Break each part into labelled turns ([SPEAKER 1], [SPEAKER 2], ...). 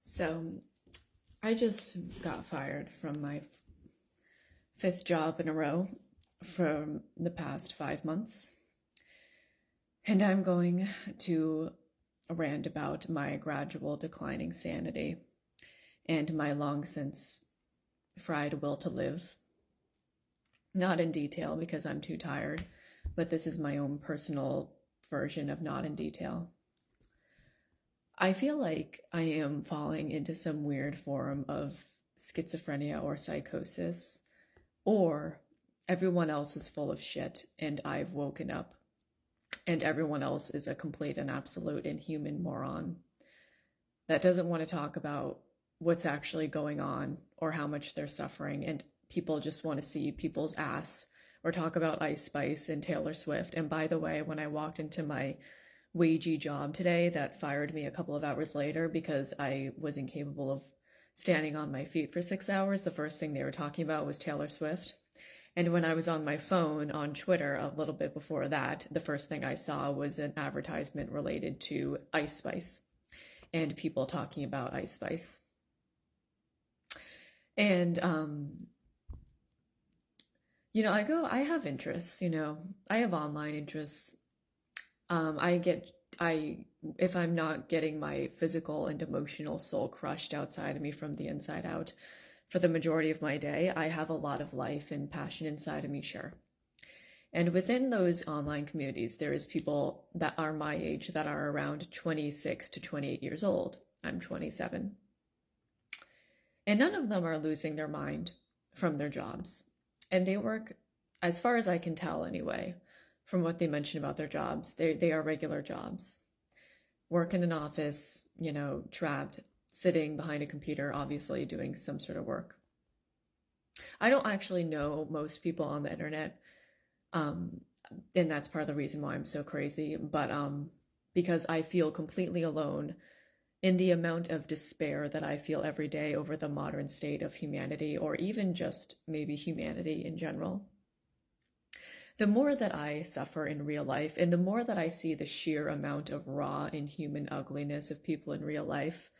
[SPEAKER 1] So I just got fired from my fifth job in a row from the past 5 months. And I'm going to rant about my gradual declining sanity and my long since fried will to live. Not in detail because I'm too tired, but this is my own personal version of not in detail. I feel like I am falling into some weird form of schizophrenia or psychosis, or everyone else is full of shit and I've woken up and everyone else is a complete and absolute inhuman moron that doesn't want to talk about what's actually going on or how much they're suffering, and people just want to see people's ass or talk about Ice Spice and Taylor Swift. And by the way, when I walked into my wagey job today that fired me a couple of hours later because I was incapable of standing on my feet for 6 hours, the first thing they were talking about was Taylor Swift. And when I was on my phone on Twitter a little bit before that, the first thing I saw was an advertisement related to Ice Spice and people talking about Ice Spice. And, I have interests, I have online interests. If I'm not getting my physical and emotional soul crushed outside of me from the inside out for the majority of my day, I have a lot of life and passion inside of me, sure. And within those online communities, there is people that are my age that are around 26 to 28 years old. I'm 27. And none of them are losing their mind from their jobs. And they work, as far as I can tell anyway, from what they mention about their jobs, they are regular jobs. Work in an office, trapped, sitting behind a computer, obviously doing some sort of work. I don't actually know most people on the internet, and that's part of the reason why I'm so crazy, but because I feel completely alone in the amount of despair that I feel every day over the modern state of humanity, or even just maybe humanity in general. The more that I suffer in real life, and the more that I see the sheer amount of raw, inhuman ugliness of people in real life,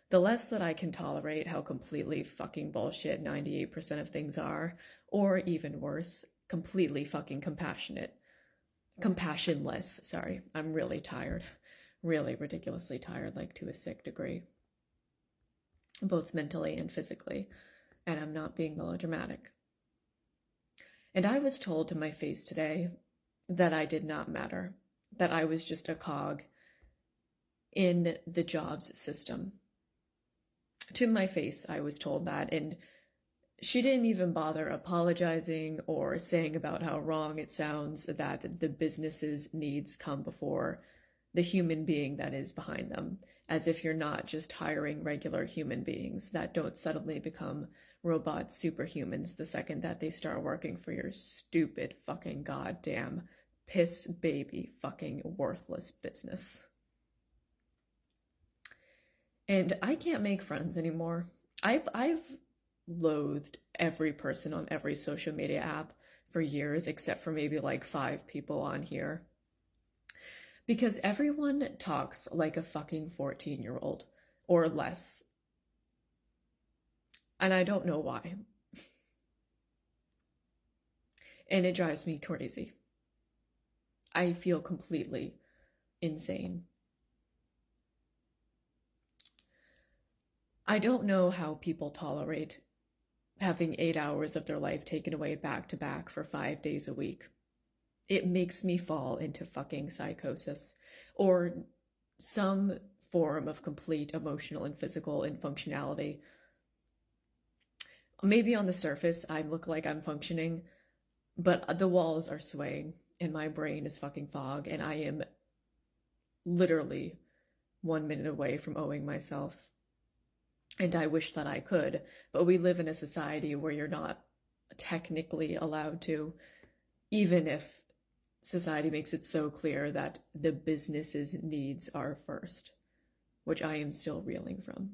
[SPEAKER 1] the less that I can tolerate how completely fucking bullshit 98% of things are, or even worse, completely fucking compassionless. Sorry, I'm really tired. Really ridiculously tired, like to a sick degree, both mentally and physically, and I'm not being melodramatic. And I was told to my face today that I did not matter, that I was just a cog in the jobs system. To my face, I was told that, and she didn't even bother apologizing or saying about how wrong it sounds that the business's needs come before the human being that is behind them, as if you're not just hiring regular human beings that don't suddenly become robot superhumans the second that they start working for your stupid fucking goddamn piss baby fucking worthless business. And I can't make friends anymore. I've loathed every person on every social media app for years, except for maybe like 5 people on here. Because everyone talks like a fucking 14-year-old or less. And I don't know why. And it drives me crazy. I feel completely insane. I don't know how people tolerate having 8 hours of their life taken away back to back for 5 days a week. It makes me fall into fucking psychosis or some form of complete emotional and physical infunctionality. Maybe on the surface I look like I'm functioning, but the walls are swaying and my brain is fucking fog, and I am literally 1 minute away from owing myself. And I wish that I could, but we live in a society where you're not technically allowed to, even if society makes it so clear that the business's needs are first, which I am still reeling from.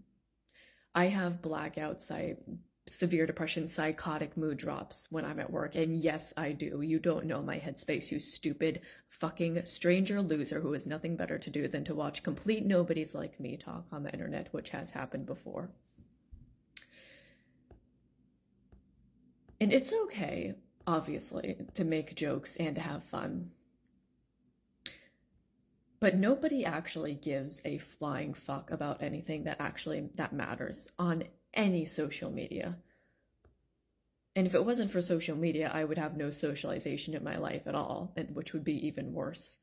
[SPEAKER 1] I have blackouts. severe depression, psychotic mood drops when I'm at work. And yes, I do. You don't know my headspace, you stupid fucking stranger loser who has nothing better to do than to watch complete nobodies like me talk on the internet, which has happened before. And it's okay, obviously, to make jokes and to have fun. But nobody actually gives a flying fuck about anything that matters on any social media. And if it wasn't for social media, I would have no socialization in my life at all, and which would be even worse.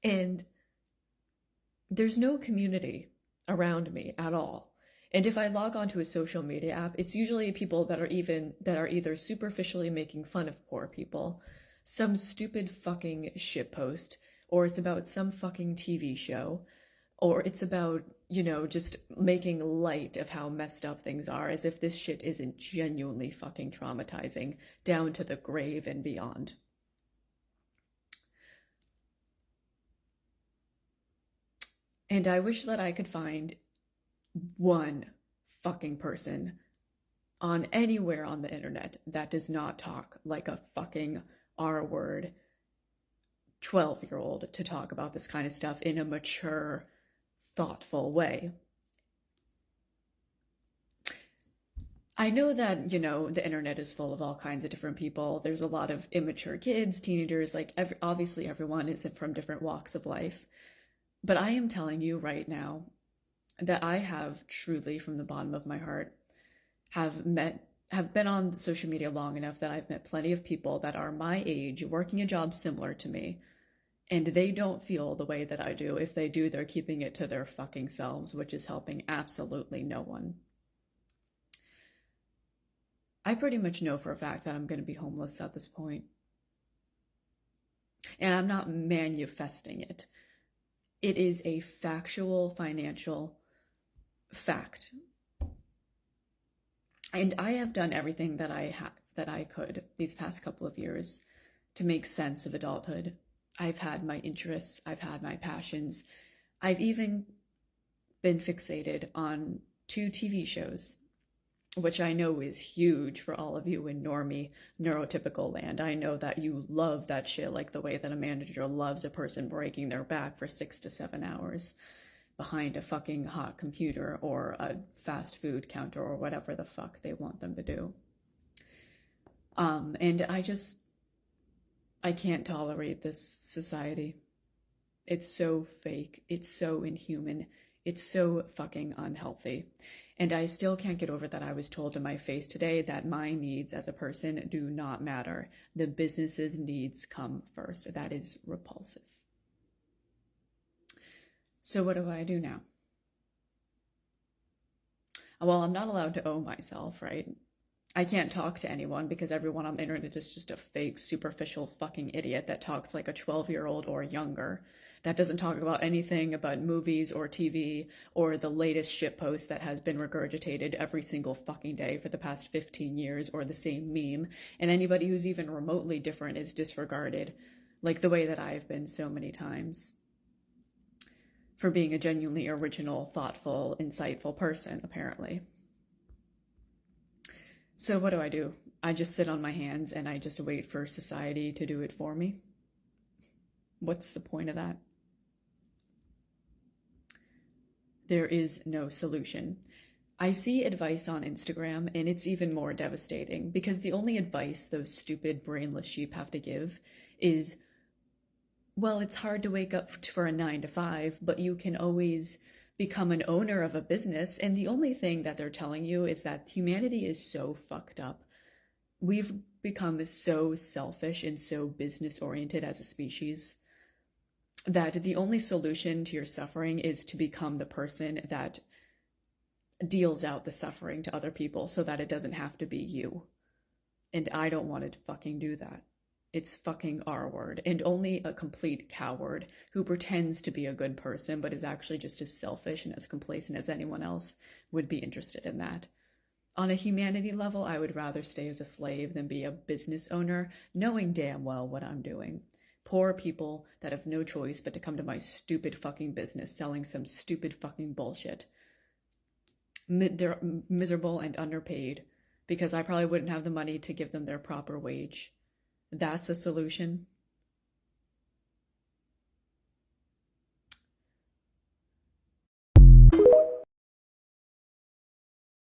[SPEAKER 1] And there's no community around me at all. And if I log onto a social media app, it's usually people that are either superficially making fun of poor people, some stupid fucking shitpost, or it's about some fucking TV show, or it's about, just making light of how messed up things are, as if this shit isn't genuinely fucking traumatizing down to the grave and beyond. And I wish that I could find one fucking person on anywhere on the internet that does not talk like a fucking R-word 12-year-old to talk about this kind of stuff in a mature, thoughtful way. I know that, the internet is full of all kinds of different people. There's a lot of immature kids, teenagers, obviously everyone is from different walks of life. But I am telling you right now that I have truly, from the bottom of my heart, have been on social media long enough that I've met plenty of people that are my age, working a job similar to me, and they don't feel the way that I do. If they do, they're keeping it to their fucking selves, which is helping absolutely no one. I pretty much know for a fact that I'm going to be homeless at this point. And I'm not manifesting it. It is a factual, financial fact. And I have done everything that I could these past couple of years to make sense of adulthood. I've had my interests, I've had my passions. I've even been fixated on 2 TV shows, which I know is huge for all of you in normie neurotypical land. I know that you love that shit like the way that a manager loves a person breaking their back for 6 to 7 hours behind a fucking hot computer or a fast food counter or whatever the fuck they want them to do. And I can't tolerate this society. It's so fake. It's so inhuman. It's so fucking unhealthy. And I still can't get over that I was told to my face today that my needs as a person do not matter. The business's needs come first. That is repulsive. So what do I do now? Well, I'm not allowed to owe myself, right? I can't talk to anyone because everyone on the internet is just a fake, superficial fucking idiot that talks like a 12-year-old or younger, that doesn't talk about anything about movies or TV or the latest shitpost that has been regurgitated every single fucking day for the past 15 years, or the same meme, and anybody who's even remotely different is disregarded, like the way that I've been so many times, for being a genuinely original, thoughtful, insightful person, apparently. So what do? I just sit on my hands and I just wait for society to do it for me? What's the point of that? There is no solution. I see advice on Instagram and it's even more devastating because the only advice those stupid, brainless sheep have to give is, well, it's hard to wake up for a 9 to 5, but you can always become an owner of a business. And the only thing that they're telling you is that humanity is so fucked up. We've become so selfish and so business oriented as a species that the only solution to your suffering is to become the person that deals out the suffering to other people so that it doesn't have to be you. And I don't want to fucking do that. It's fucking R-word, and only a complete coward who pretends to be a good person but is actually just as selfish and as complacent as anyone else would be interested in that. On a humanity level, I would rather stay as a slave than be a business owner, knowing damn well what I'm doing. Poor people that have no choice but to come to my stupid fucking business selling some stupid fucking bullshit. they're miserable and underpaid because I probably wouldn't have the money to give them their proper wage. That's a solution.